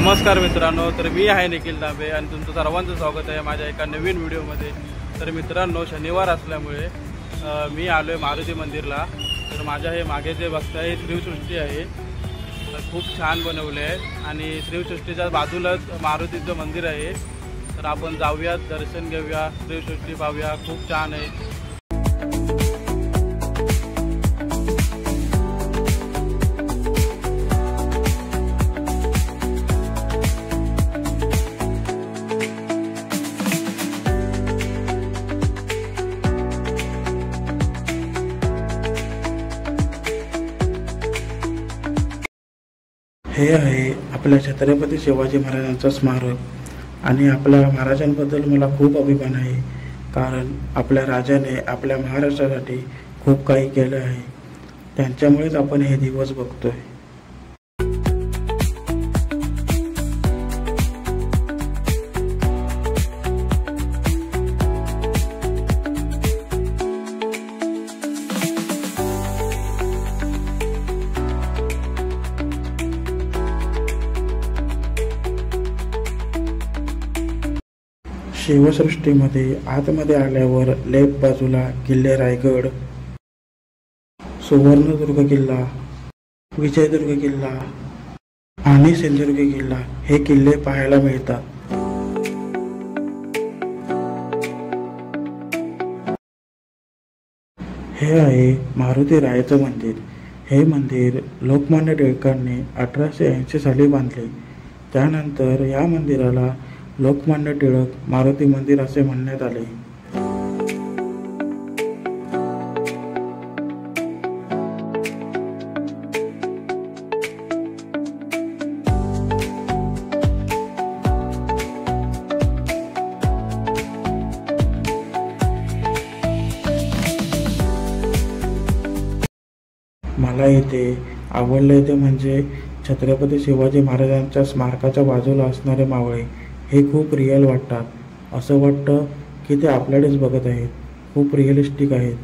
नमस्कार मित्रांनो, तर मी आहे निखिल दांबे आणि तुमचं सर्वांचं स्वागत आहे माझ्या एका नवीन व्हिडिओमध्ये। तर मित्रांनो, शनिवार असल्यामुळे मी आलो आहे मारुती मंदिरला। तर माझ्या हे मागे जे बघताय श्रीसृष्टी आहे, तर खूप छान बनवले आहे आणि श्रीसृष्टीच्या बाजूलाच मारुतीचं मंदिर आहे। तर आपण जाऊयात, दर्शन घेऊया, श्रीसृष्टी पाहूया, खूप छान आहे। हे आहे आपल्या छत्रपती शिवाजी महाराजांचं स्मारक आणि आपल्या महाराजांबद्दल मला खूप अभिमान आहे, कारण आपल्या राजाने आपल्या महाराष्ट्रासाठी खूप काही केलं आहे। त्यांच्यामुळेच आपण हे दिवस बघतोय। शिवसृष्टीमध्ये आतमध्ये आल्यावर लेफ्ट बाजूला किल्ले रायगड, सुवर्णदुर्ग किल्ला, विजयदुर्ग किल्ला आणि सिंधुदुर्ग किल्ला हे किल्ले पाहायला मिळतात। हे आहे मारुती रायाचं मंदिर। हे मंदिर लोकमान्य टिळकांनी 1880 साली बांधले। त्यानंतर या मंदिराला लोकमान्य टिळक मारुती मंदिर असे म्हणण्यात आले। मला इथे आवडले ते म्हणजे छत्रपती शिवाजी महाराजांच्या स्मारकाच्या बाजूला असणारे मावळे हे खूप रिअल वाटतात। असं वाटतं की ते आपल्याकडेच बघत आहेत, खूप रिअलिस्टिक आहेत।